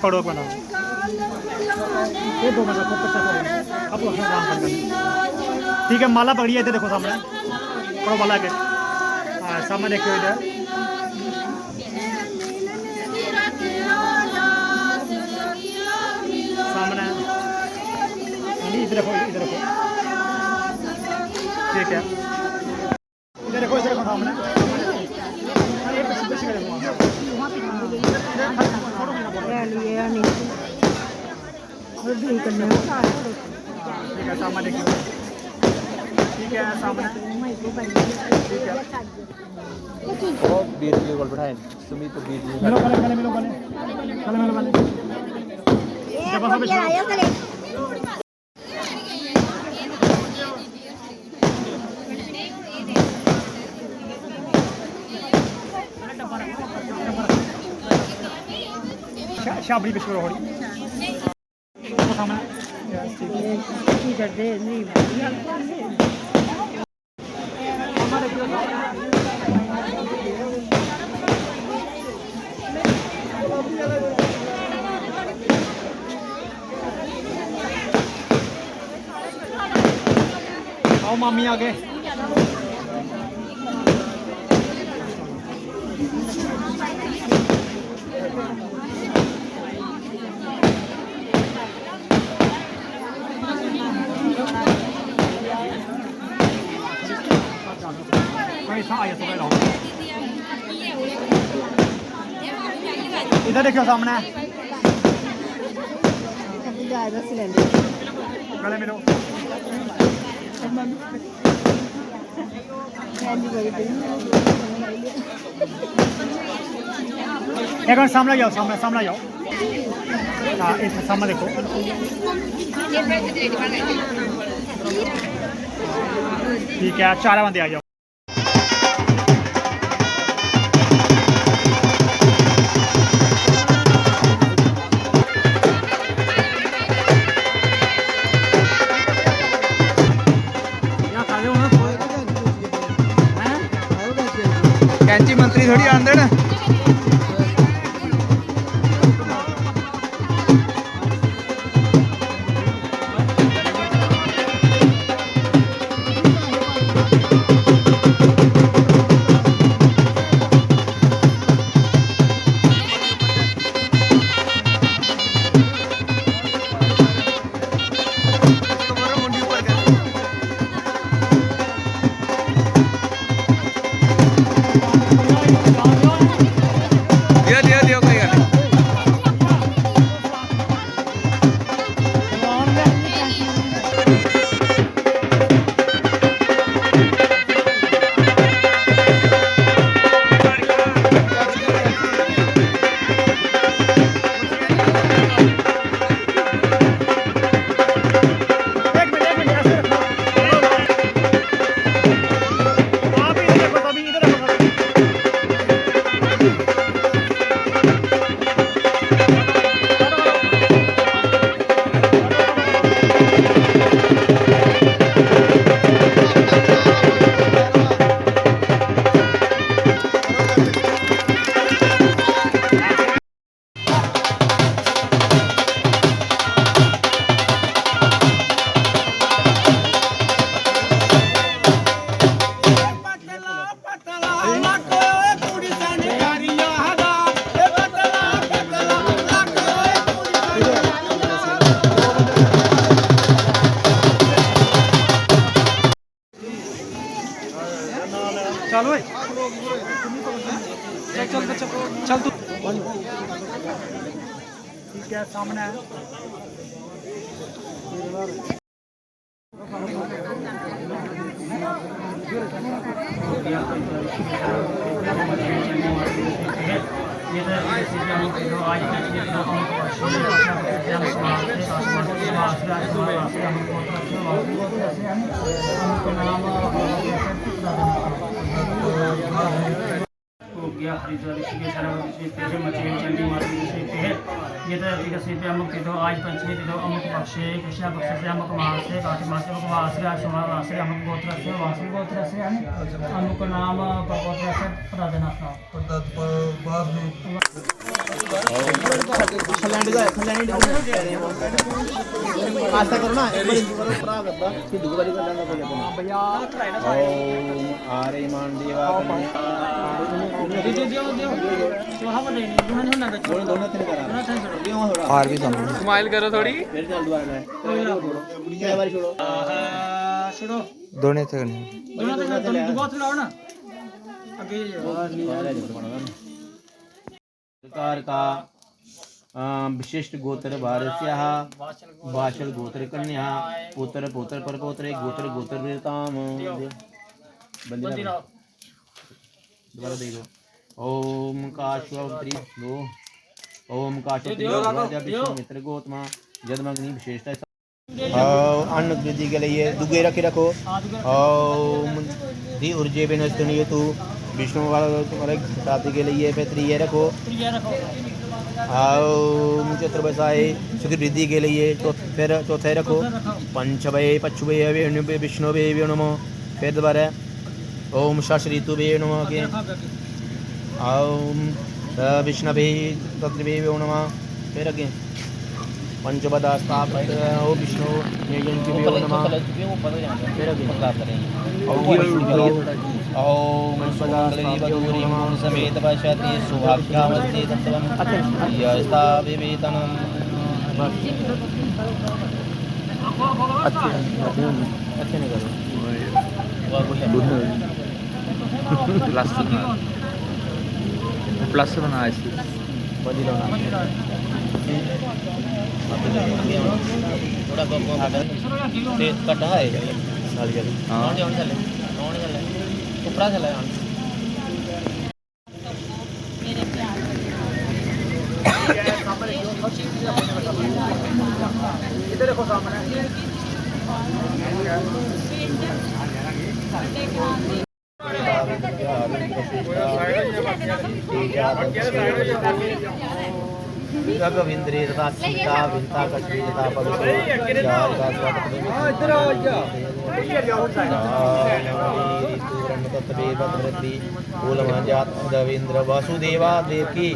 पढ़ो बना ये 2 मिनट रखो अब अपना काम कर ठीक है। माला पकड़िए इधर देखो सामने पढ़ो माला के सामने देखियो इधर सामने इधर देखो ठीक है। इधर देखो सामने ठीक है सामने देखियो ठीक है सामने ठीक है। और बीर के गोल बैठाए सुमित तो बीर मिलो बने जब हम शाबड़ी बिस्कुट होड़ी सामने इधर दे नहीं आओ मामी आगे इधर देखियो सामने गले मिलो एक बार सामने जाओ सामने जाओ हाँ सामने देखो ठीक है 4 बंदे आ जाओ। कैंची मंत्री थोड़ी आन देना चल भाई चल तू ठीक है सामने अमुक आज पंचमी तिथो अमुक पक्षे कृष्ण पक्ष से अमुक मास से कार्तिक मास से वास मास से अमुक गोत्र से वासु गोत्र से अमुक नाम गोत्र से प्रधान थल्ले आस्था करो ना एक बार इंतू करो भरा करदा फिर दूसरी बारी कर लेंगे कोई भैया ओम आरे मान देवा दोनों तेरे करा और भी सुन स्माइल करो थोड़ी फिर चल दोबारा ले क्या बारी छोड़ो छोड़ो दोनों थे दोनों बहुत लाओ ना आगे सरकार का विशिष्ट गोत्र वारस्यः वाचल गोत्र कन्या पुत्र पुत्र परपोत्र गोत्र गोत्र वीरताम बंदी दोबारा देखो ओम काश्वत्री दो ओम काश्वत्री विष्णु मित्र गोत्मा जदमग्नि विशेषता अन्न वृद्धि के लिए दुगे रखे रखो ओम धी ऊर्जे बेनस्तनीय तू विष्णु वाला शादी के लिए फिर त्रिय रखो ओम चतुर्भसाए सुख वृद्धि के लिए फिर चौथे रखो पंचभय पच्छुभय विष्णुवे नमो फिर दोबारा ओम षष्ऋतुवे नमो के ओम विष्णवे तत्वे नमः फिर अगे पंचपदास्ताप ओम विष्णु नमः फिर अगे ओम मंगलदीपदूरी मौन समेत पश्यति सुभाग्यावस्ते तत्त्वं यस्ता विवेतनम् अच्छे नहीं करो प्लस बनाया इसकी बदी लो थोड़ा ते कटा है सारी जगह कौन चले ऊपर चले इधर देखो सामने गविंद्रे तथा सीता विंता कश्मी तथा पवित्र तत्वे भद्रती ओलमा जात गविंद्र वासुदेवा देव की